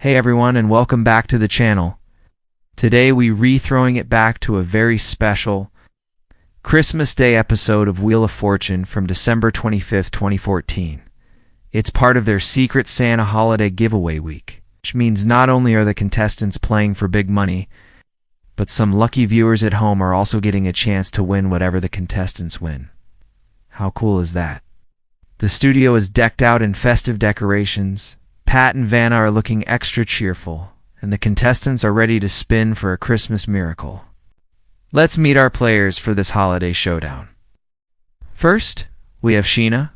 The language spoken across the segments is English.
Hey everyone, and welcome back to the channel. Today we re-throwing it back to a very special Christmas Day episode of Wheel of Fortune from December 25th, 2014. It's part of their Secret Santa holiday giveaway week, which means not only are the contestants playing for big money, but some lucky viewers at home are also getting a chance to win whatever the contestants win. How cool is that? The studio is decked out in festive decorations. Pat and Vanna are looking extra cheerful, and the contestants are ready to spin for a Christmas miracle. Let's meet our players for this holiday showdown. First, we have Sheena,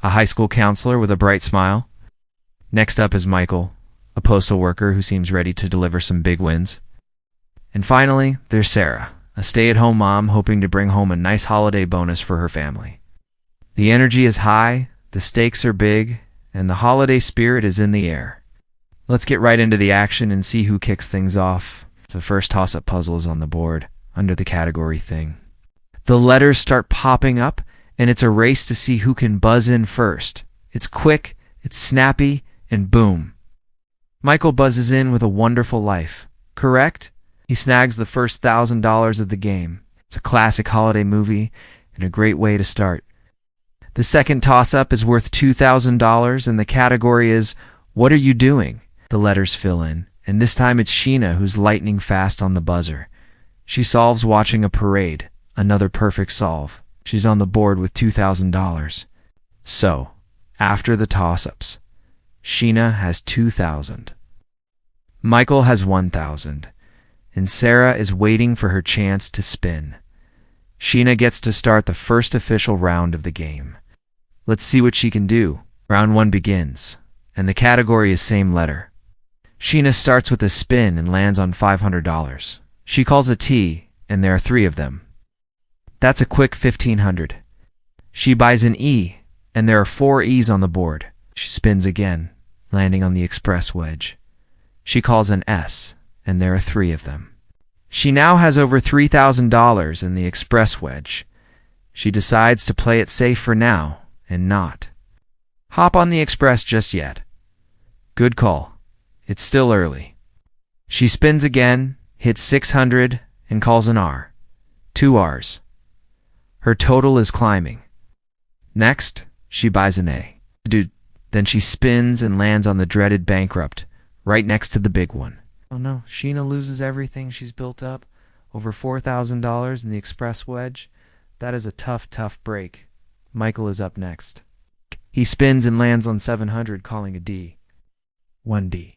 a high school counselor with a bright smile. Next up is Michael, a postal worker who seems ready to deliver some big wins. And finally, there's Sarah, a stay-at-home mom hoping to bring home a nice holiday bonus for her family. The energy is high, the stakes are big, and the holiday spirit is in the air. Let's get right into the action and see who kicks things off. The first toss-up puzzle is on the board, under the category thing. The letters start popping up, and it's a race to see who can buzz in first. It's quick, it's snappy, and boom. Michael buzzes in with A Wonderful Life. Correct? He snags the first $1,000 of the game. It's a classic holiday movie and a great way to start. The second toss-up is worth $2,000, and the category is, What Are You Doing? The letters fill in, and this time it's Sheena who's lightning fast on the buzzer. She solves watching a parade, another perfect solve. She's on the board with $2,000. So, after the toss-ups, Sheena has $2,000. Michael has $1,000, and Sarah is waiting for her chance to spin. Sheena gets to start the first official round of the game. Let's see what she can do. Round 1 begins, and the category is same letter. Sheena starts with a spin and lands on $500. She calls a T, and there are 3 of them. That's a quick $1,500. She buys an E, and there are 4 E's on the board. She spins again, landing on the express wedge. She calls an S, and there are 3 of them. She now has over $3,000 in the express wedge. She decides to play it safe for now, and not hop on the express just yet. Good call. It's still early. She spins again, hits 600, and calls an R. 2 R's. Her total is climbing. Next, she buys an A. Then she spins and lands on the dreaded bankrupt, right next to the big one. Oh no, Sheena loses everything she's built up. Over $4,000 in the express wedge. That is a tough break. Michael is up next. He spins and lands on 700, calling a D. 1D.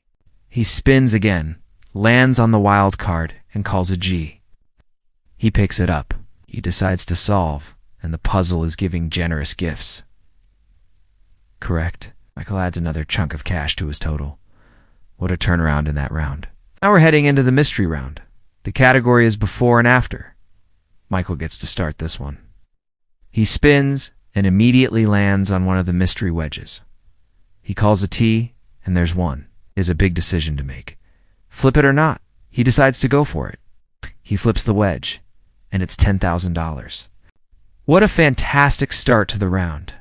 He spins again, lands on the wild card, and calls a G. He picks it up. He decides to solve, and the puzzle is giving generous gifts. Correct. Michael adds another chunk of cash to his total. What a turnaround in that round. Now we're heading into the mystery round. The category is before and after. Michael gets to start this one. He spins and immediately lands on one of the mystery wedges. He calls a T, and there's 1. He has a big decision to make. Flip it or not? He decides to go for it. He flips the wedge, and it's $10,000. What a fantastic start to the round.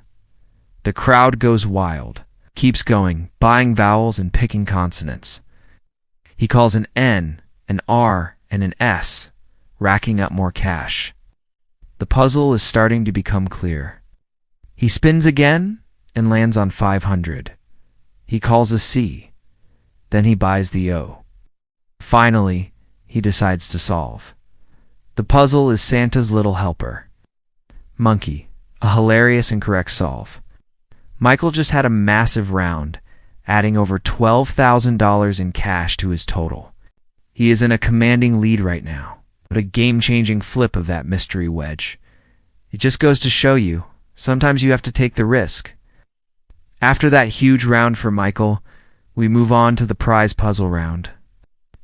The crowd goes wild, keeps going, buying vowels and picking consonants. He calls an N, an R, and an S, racking up more cash. The puzzle is starting to become clear. He spins again and lands on 500. He calls a C. Then he buys the O. Finally, he decides to solve. The puzzle is Santa's Little Helper. Monkey, a hilarious and correct solve. Michael just had a massive round, adding over $12,000 in cash to his total. He is in a commanding lead right now. What a game-changing flip of that mystery wedge. It just goes to show you, sometimes you have to take the risk. After that huge round for Michael, we move on to the prize puzzle round.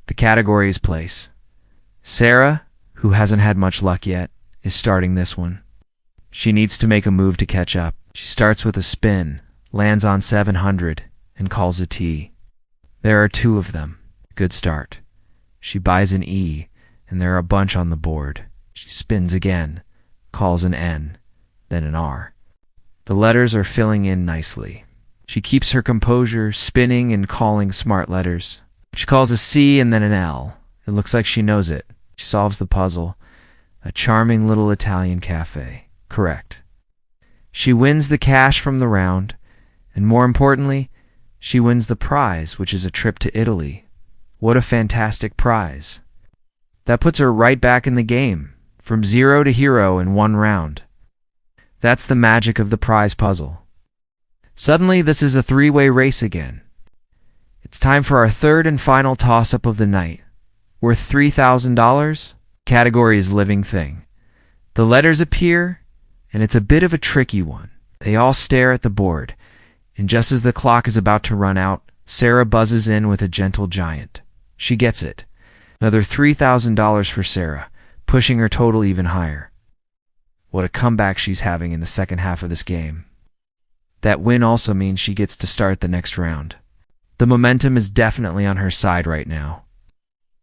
The category is place. Sarah, who hasn't had much luck yet, is starting this one. She needs to make a move to catch up. She starts with a spin, lands on 700, and calls a T. There are 2 of them. Good start. She buys an E, and there are a bunch on the board. She spins again, calls an N, then an R. The letters are filling in nicely. She keeps her composure, spinning and calling smart letters. She calls a C and then an L. It looks like she knows it. She solves the puzzle. A charming little Italian cafe. Correct. She wins the cash from the round, and more importantly, she wins the prize, which is a trip to Italy. What a fantastic prize. That puts her right back in the game, from 0 to hero in one round. That's the magic of the prize puzzle. Suddenly, this is a three-way race again. It's time for our third and final toss-up of the night. Worth $3,000? Category is living thing. The letters appear, and it's a bit of a tricky one. They all stare at the board, and just as the clock is about to run out, Sarah buzzes in with a gentle giant. She gets it. Another $3,000 for Sarah, pushing her total even higher. What a comeback she's having in the second half of this game. That win also means she gets to start the next round. The momentum is definitely on her side right now.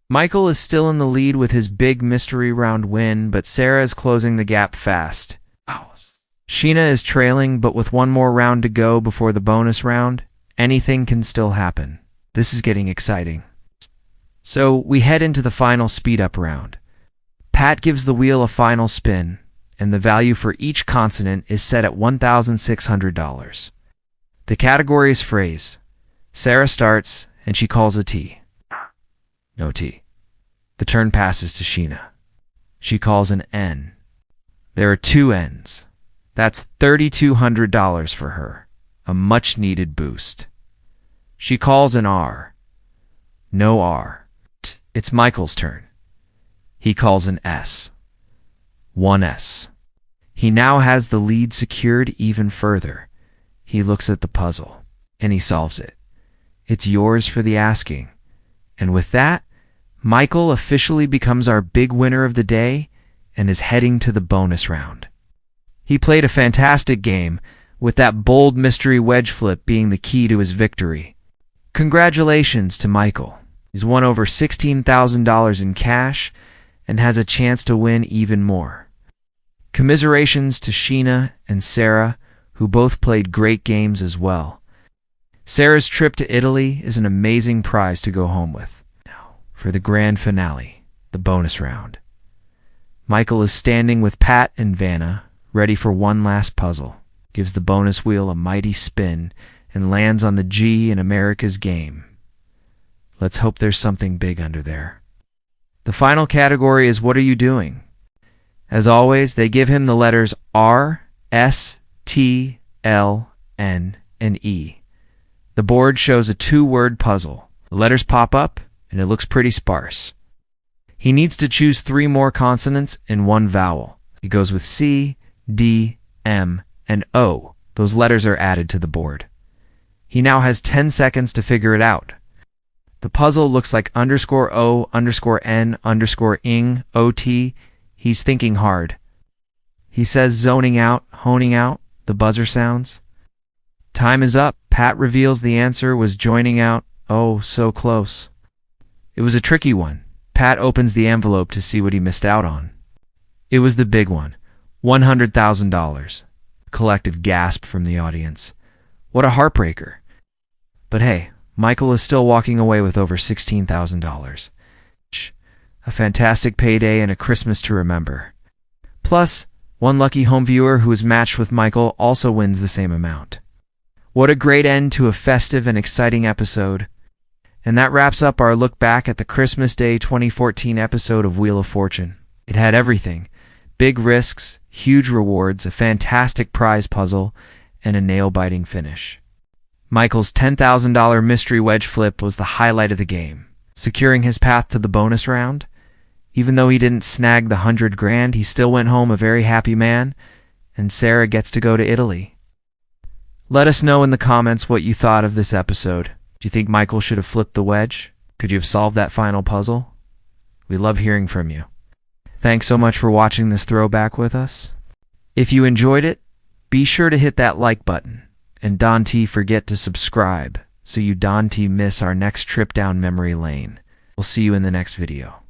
Michael is still in the lead with his big mystery round win, but Sarah is closing the gap fast. Sheena is trailing, but with one more round to go before the bonus round, anything can still happen. This is getting exciting. So we head into the final speed-up round. Pat gives the wheel a final spin, and the value for each consonant is set at $1,600. The category is phrase. Sarah starts, and she calls a T. No T. The turn passes to Sheena. She calls an N. There are two N's. That's $3,200 for her, a much-needed boost. She calls an R. No R. It's Michael's turn. He calls an S. One S. He now has the lead secured even further. He looks at the puzzle, and he solves it. It's yours for the asking. And with that, Michael officially becomes our big winner of the day and is heading to the bonus round. He played a fantastic game, with that bold mystery wedge flip being the key to his victory. Congratulations to Michael. He's won over $16,000 in cash and has a chance to win even more. Commiserations to Sheena and Sarah, who both played great games as well. Sarah's trip to Italy is an amazing prize to go home with. Now, for the grand finale, the bonus round. Michael is standing with Pat and Vanna, ready for one last puzzle, gives the bonus wheel a mighty spin, and lands on the G in America's game. Let's hope there's something big under there. The final category is What Are You Doing? As always, they give him the letters R, S, T, L, N, and E. The board shows a two-word puzzle. The letters pop up, and it looks pretty sparse. He needs to choose 3 more consonants and 1 vowel. He goes with C, D, M, and O. Those letters are added to the board. He now has 10 seconds to figure it out. The puzzle looks like _O, _N, _ing, OT. He's thinking hard. He says zoning out, honing out, the buzzer sounds. Time is up. Pat reveals the answer was joining out. Oh, so close. It was a tricky one. Pat opens the envelope to see what he missed out on. It was the big one. $100,000. Collective gasp from the audience. What a heartbreaker. But hey, Michael is still walking away with over $16,000. A fantastic payday and a Christmas to remember. Plus, one lucky home viewer who is matched with Michael also wins the same amount. What a great end to a festive and exciting episode. And that wraps up our look back at the Christmas Day 2014 episode of Wheel of Fortune. It had everything. Big risks, huge rewards, a fantastic prize puzzle, and a nail-biting finish. Michael's $10,000 mystery wedge flip was the highlight of the game, securing his path to the bonus round. Even though he didn't snag the $100,000, he still went home a very happy man, and Sarah gets to go to Italy. Let us know in the comments what you thought of this episode. Do you think Michael should have flipped the wedge? Could you have solved that final puzzle? We love hearing from you. Thanks so much for watching this throwback with us. If you enjoyed it, be sure to hit that like button, and don't forget to subscribe so you don't miss our next trip down memory lane. We'll see you in the next video.